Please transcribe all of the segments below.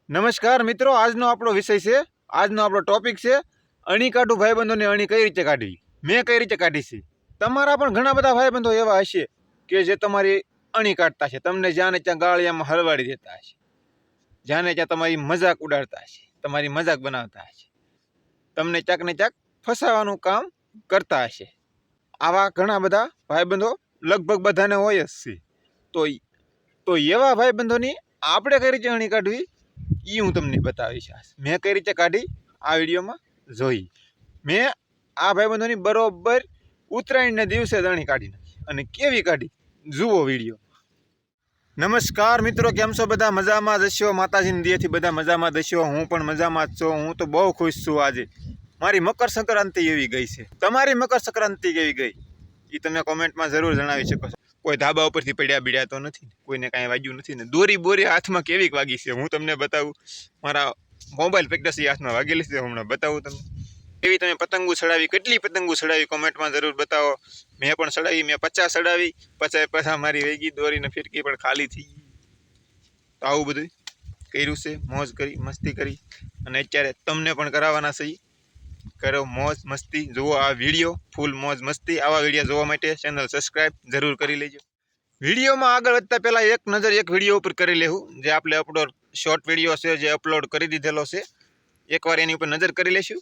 નમસ્કાર મિત્રો, આજનો આપણો વિષય છે, આજનો આપણો ટોપિક છે અણી કાઢું ભાઈબંધોને અણી કઈ રીતે કાઢવી, મેં કઈ રીતે કાઢી છે. તમારા પણ ઘણા બધા ભાઈબંધો એવા હશે કે જે તમારી અણી કાઢતા છે, તમને જ્યાં ને ત્યાં ગાળિયામાં હલવાડી દેતા હશે, જ્યાં ને ત્યાં તમારી મજાક ઉડાડતા હશે, તમારી મજાક બનાવતા હશે, તમને ચાક ને ચાક ફસાવાનું કામ કરતા હશે. આવા ઘણા બધા ભાઈબંધો લગભગ બધાને હોય જ છે. તો એવા ભાઈબંધોની આપણે કઈ રીતે અણી કાઢવી એ હું તમને બતાવીશ. મેં કઈ રીતે કાઢી આ વિડીયોમાં જોઈ. મેં આ ભાઈબંધોની બરોબર ઉત્તરાયણના દિવસે અણી કાઢી નાખી, અને કેવી કાઢી જુઓ વિડીયો. નમસ્કાર મિત્રો, કેમ છો બધા? મજામાં જ હશો, માતાજીની દયાથી બધા મજામાં જ હશો. હું પણ મજામાં જ છું. હું તો બહુ ખુશ છું. આજે મારી મકર સંક્રાંતિ એવી ગઈ છે. તમારી મકર સંક્રાંતિ કેવી ગઈ એ તમે કોમેન્ટમાં જરૂર જણાવી શકો છો. કોઈ ધાબા ઉપરથી પડ્યા તો નથી, કોઈને કાંઈ વાગ્યું નથી ને? દોરી બોરી હાથમાં કેવી વાગી છે હું તમને બતાવું. મારા મોબાઈલ પ્રેક્ટિસ હાથમાં વાગેલી છે, હમણાં બતાવું તમને. એવી તમે પતંગો ચડાવી, કેટલી પતંગો ચડાવી કોમેન્ટમાં જરૂર બતાવો. મેં પણ ચડાવી, મેં 50 ચડાવી, 50 પાછા મારી વહી ગઈ, દોરીને ફિરકી પણ ખાલી થઈ ગઈ. તો આવું બધું કર્યું છે, મોજ કરી, મસ્તી કરી, અને અત્યારે તમને પણ કરાવવાના છે. કરો મોજ મસ્તી, જુઓ આ વિડીયો, ફૂલ મોજ મસ્તી. આવા વિડીયો જોવા માટે ચેનલ સબસ્ક્રાઈબ જરૂર કરી લેજો. વિડીયોમાં આગળ વધતા પહેલાં એક નજર એક વિડીયો ઉપર કરી લેવું, જે આપણે અપલોડ શોર્ટ વિડીયો છે જે અપલોડ કરી દીધેલો છે. એકવાર એની ઉપર નજર કરી લઈશું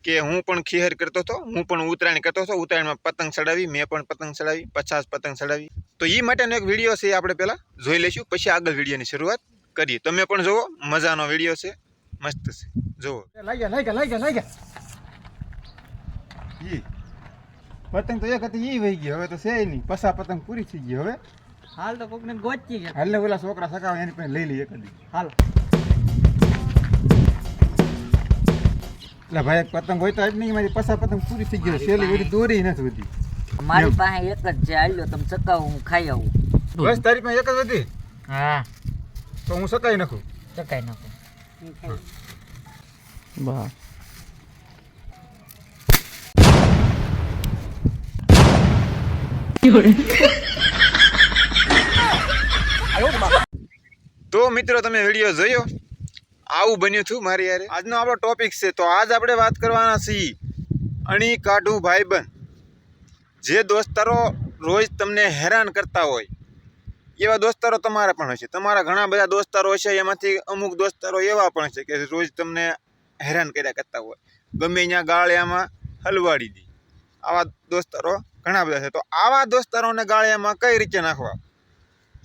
કે હું પણ ખીહર કરતો હતો, હું પણ ઉત્તરાયણ કરતો હતો. ઉત્તરાયણમાં પતંગ ચડાવી, મેં પણ પતંગ ચડાવી, 50 પતંગ ચડાવી. તો એ માટેનો એક વિડીયો છે, આપણે પહેલાં જોઈ લઈશું, પછી આગળ વિડીયોની શરૂઆત કરીએ. તમે પણ જુઓ, મજાનો વિડીયો છે, મસ્ત છે, જુઓ. પતંગ તો એક હતી ઈ વહી ગઈ, હવે તો છે નહીં. 50 પતંગ પૂરી થઈ ગઈ. હવે હાલ તો કોકને ગોચી ગયા. હાલ ને ઓલા છોકરા સકાવે એની પાસે લઈ લઈએ કદી. હાલ એટલે ભાઈ પતંગ હોય તો જ નહીં, મારી 50 પતંગ પૂરી થઈ ગઈ. છેલ્લી બધી દોરી નથી હતી. મારી પાસે એક જ છે, હાલ્યો તમે ચકાવો, હું ખાઈ આવું. બસ તારી પાસે એક જ હતી? હા તો હું સકાઈ નાખું. ચકાઈ નાખો. બા તો મિત્રો, તમે વિડીયો જોયો, આવું બન્યું હતું મારી યારે. આજનો આપણો ટોપિક છે. તો આજ આપણે વાત કરવાના છીએ અણી કાઢું ભાઈબંધ. જે દોસ્તારો રોજ તમને હેરાન કરતા હોય એવા દોસ્તારો તમારા પણ હશે. તમારા ઘણા બધા દોસ્તારો હશે, એમાંથી અમુક દોસ્તારો એવા પણ છે કે રોજ તમને હેરાન કર્યા કરતા હોય, ગમે ત્યાં ગાળિયામાં હલવાડી દે. આવા દોસ્તારો ઘણા બધા છે. તો આવા દોસ્તારોને ગાળિયામાં કઈ રીતે નાખવા,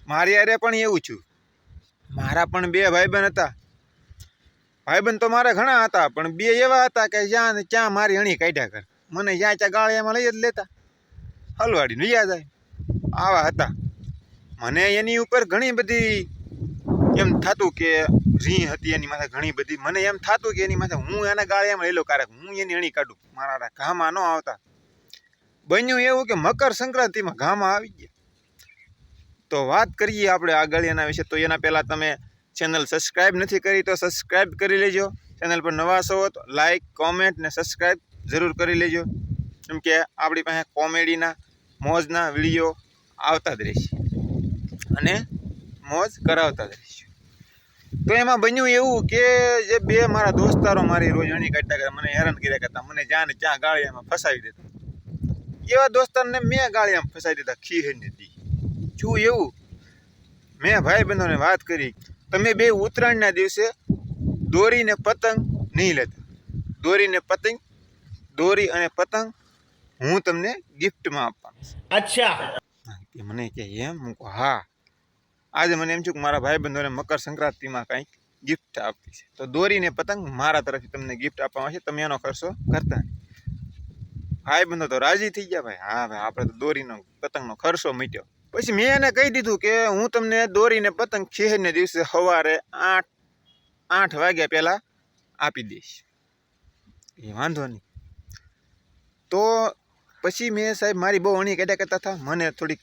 મારી યારે પણ એવું છું. મારા પણ 2 ભાઈબંધ હતા. ભાઈબંધ તો મારા ઘણા હતા, પણ 2 એવા હતા કે જ્યાં ને ત્યાં મારી અણી કાઢ્યા કર. મને જ્યાં ત્યાં ગાળિયામાં લઈ જ લેતા, હલવાડી લઈ જાય. આવા હતા. મને એની ઉપર ઘણી બધી એમ થતું કે રી હતી એની માથે ઘણી બધી. મને એમ થતું કે એની માથે હું એના ગાળિયામાં લઈ લો, ક્યારેક હું એની અણી કાઢું. મારા ઘામાં ન આવતા. બન્યું એવું કે મકર સંક્રાંતિમાં ઘામાં આવી ગયા. તો વાત કરીએ આપણે આ ગાળિયાના વિશે. તો એના પહેલાં તમે ચેનલ સબસ્ક્રાઈબ નથી કરી તો સબસ્ક્રાઈબ કરી લેજો. ચેનલ પર નવા છો તો લાઈક, કોમેન્ટ ને સબસ્ક્રાઈબ જરૂર કરી લેજો. કેમ કે આપણી પાસે કોમેડીના મોજના વિડીયો આવતા જ રહેશે અને મોજ કરાવતા જ રહીશું. તો એમાં બન્યું એવું કે જે 2 મારા દોસ્તારો મારી રોજ અણી કાઢતા કરતા, મને હેરાન કર્યા કરતા, મને જ્યાં ને ત્યાં ગાળિયામાં ફસાવી દેતા. એવા દોસ્તારને મેં ગાળિયામાં ફસાવી દીધા ખીહરની દી. શું એવું? મેં ભાઈબંધોને વાત કરી, તમે 2 ઉત્તરાયણના દિવસે દોરીને પતંગ નહીં લેતા. દોરી અને પતંગ હું તમને ગિફ્ટમાં આપવાનું. અચ્છા. મને કે એમ? હું કહું હા. આજે મને એમ છું કે મારા ભાઈબંધોને મકર સંક્રાંતિમાં કંઈક ગિફ્ટ આપવી છે. તો દોરીને પતંગ મારા તરફથી તમને ગિફ્ટ આપવામાં છે. તમે એનો ખર્ચો કરતા નહીં. ભાઈબંધો તો રાજી થઈ ગયા. ભાઈ હા ભાઈ, આપણે તો દોરીનો પતંગનો ખર્ચો મીટ્યો. પછી મેં એને કહી દીધું કે હું તમને દોરીને પતંગ ખીહરને દિવસે સવારે 8 વાગ્યા પહેલાં આપી દઈશ. એ વાંધો નહીં. તો પછી મેં સાહેબ મારી બહુ અણી કાઢ્યા કરતા હતા, મને થોડીક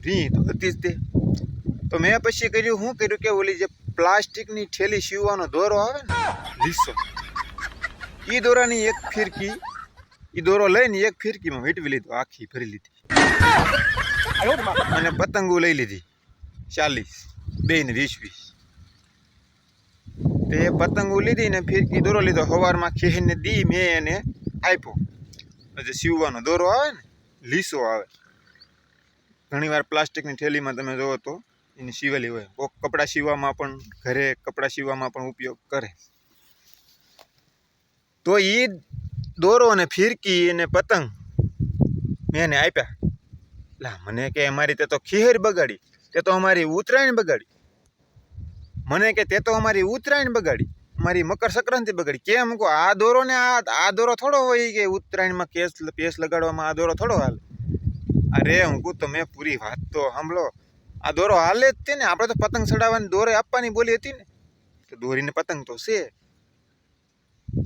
રી તો હતી જ તે. તો મેં પછી શું કર્યું કે ઓલી જે પ્લાસ્ટિકની થેલી સીવવાનો દોરો આવે ને, લીસો, એ દોરાની એક ફિરકી, એ દોરો લઈને એક ફિરકીમાં વીંટવી લીધો, આખી ભરી લીધી. અને પતંગો લઈ લીધી 40, 2 ને 20. તે પતંગો લીધી ને ફિરકી દોરો લીધો સવારમાં ખેહીને દી મેં એને આપ્યો. જે સીવવાનો દોરો આવે ને લીસો આવે, ઘણીવાર પ્લાસ્ટિકની થેલીમાં તમે જોવો તો એની સીવેલી હોય. કોક કપડાં સીવવામાં પણ, ઘરે કપડાં સીવવામાં પણ ઉપયોગ કરે. તો એ દોરો અને ફિરકી અને પતંગ મેં એને આપ્યા. લા મને કે અમારી તે તો ખીહેર બગાડી, તે તો અમારી ઉત્તરાયણ બગાડી. મને કે તે તો અમારી ઉત્તરાયણ બગાડી, અમારી મકર સંક્રાંતિ બગાડી. કેમ કહો આ દોરો ને આ દોરો થોડો હોય કે ઉત્તરાયણમાં પેસ લગાડવામાં આ દોરો થોડો હાલે. અરે હું કહું તમે પૂરી વાત તો સાંભળો. આ દોરો હાલે જ તે ને, આપણે તો પતંગ ચડાવવાની દોરે આપવાની બોલી હતી ને, તો દોરીને પતંગ તો છે.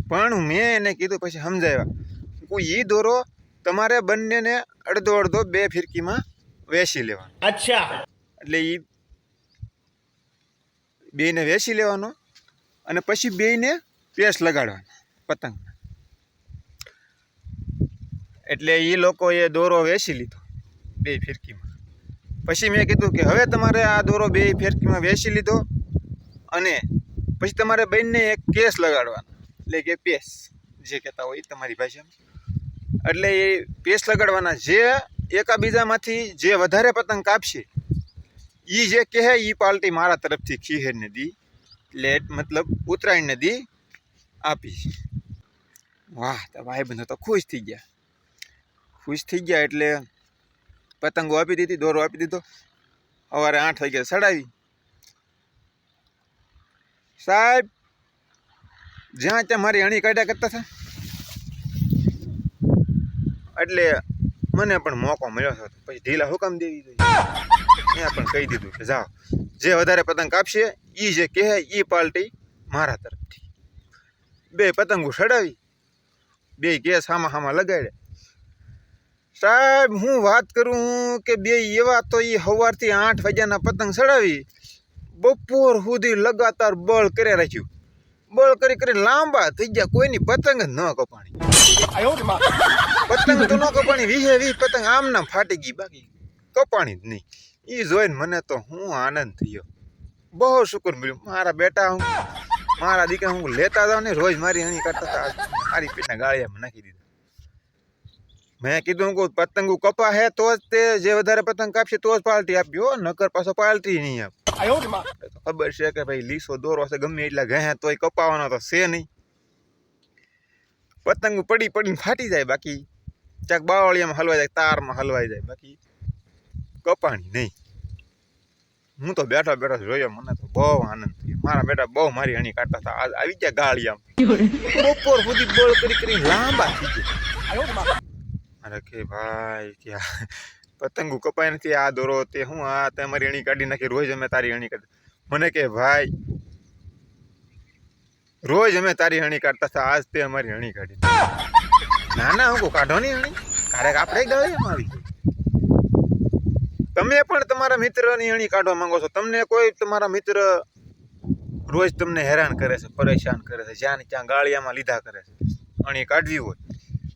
પણ મેં એને કીધું પછી સમજાવ્યા, કોઈ એ દોરો તમારે બંનેને અડધો અડધો બે ફિરકીમાં વેચી લેવાનો. અચ્છા. એટલે એ બેને વેચી લેવાનો અને પછી બેને પેસ લગાડવાના પતંગના. એટલે એ લોકોએ દોરો વેચી લીધો બે ફિરકીમાં. પછી મેં કીધું કે હવે તમારે આ દોરો બે ફિરકીમાં વેચી લીધો અને પછી તમારે બંને એક કેસ લગાડવાના, એટલે કે પેસ જે કહેતા હોય તમારી ભાષામાં. એટલે એ પેસ લગાડવાના. જે એકાબીજામાંથી જે વધારે પતંગ કાપશે એ જે કહે એ પાર્ટી મારા તરફથી ખીહેરને દી, એટલે મતલબ ઉત્તરાયણને દી આપી. વાહ, તો ભાઈ બંધો તો ખુશ થઈ ગયા. એટલે પતંગો આપી દીધી, દોરો આપી દીધો. સવારે 8 વાગે ચડાવી. સાહેબ જ્યાં ત્યાં મારી અણી કાઢ્યા કરતા હતા, એટલે મને પણ મોકો મળ્યો હતો. પછી ઢીલા હુકમ દેવી જોઈએ. મેં પણ કહી દીધું કે જાઓ, જે વધારે પતંગ કાપશે એ જે કહે એ પાર્ટી મારા તરફથી. બે પતંગો ચડાવી, બે ગેસ હામાં લગાડ્યા. સાહેબ હું વાત કરું કે બે એવા તો એ સવારથી 8 વાગ્યાના પતંગ ચડાવી, બપોર સુધી લગાતાર બળ કરે રાખ્યું. બળ કરી લાંબા થઈ ગયા, કોઈની પતંગ જ ન કપાણી. પતંગ તો ન કપાણી, 20 પતંગ આમ નામ ફાટી ગઈ, બાકી કપાણી જ નહીં. એ જોઈને મને તો હું આનંદ થયો, બહુ શુક્ર મળ્યું. મારા દીકરા હું લેતા જાઉં ને રોજ મારી અણી કરતા હતા, મારી પેટના ગાળિયામાં નાખી દીધા. મેં કીધું હું પતંગો કપા હે તો જ તે જે વધારે પતંગ કાપશે તો જ પાર્ટી આપ્યો, નકર પાછો પાર્ટી નહીં આપ. ખબર છે કે ભાઈ લીસો દોરો છે, ગમે એટલા ઘે તોય કપાવાનો તો છે નહીં. પતંગ પડીને ફાટી જાય, બાકી ચાક બાવળિયામાં હલવાઈ જાય, તારમાં હલવાઈ જાય, બાકી કપાણી નહીં. હું તો બેઠો જોયો, મને તો બહુ આનંદ થયો. મારા બેટા બહુ મારી અણી કાઢતા હતા. આજ આવી ગયા ગાળિયામાં, બપોર સુધી બોલ કરી લાંબા થઈ ગયા. અરે કે ભાઈ ત્યાં પતંગો કપાય નથી, આ દોરો તે હું આ તે મારી અણી કાઢી નાખી, રોજ અમે તારી અણી કાઢી. મને કે ભાઈ રોજ અમે તારી અણી કાઢતા હતા, આજ તે અમારી અણી કાઢી. ના હું કાઢો નહીં અણી, ક્યારેક આપણે ગાળિયામાં આવી ગઈ. તમે પણ તમારા મિત્રની અણી કાઢવા માંગો છો, તમને કોઈ તમારા મિત્ર રોજ તમને હેરાન કરે છે, પરેશાન કરે છે, જ્યાં ને ત્યાં ગાળિયામાં લીધા કરે છે, અણી કાઢવી હોય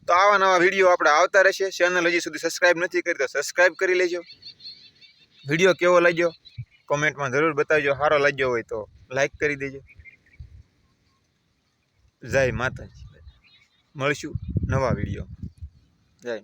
તો આવા નવા વિડીયો આપણે આવતા રહેશે. ચેનલ હજી સુધી સબસ્ક્રાઈબ નથી કરી તો સબસ્ક્રાઈબ કરી લેજો. વિડીયો કેવો લાગ્યો કોમેન્ટમાં જરૂર બતાવજો. સારો લાગ્યો હોય તો લાઈક કરી દેજો. જય માતાજી. મળશું નવા વિડીયો. જય.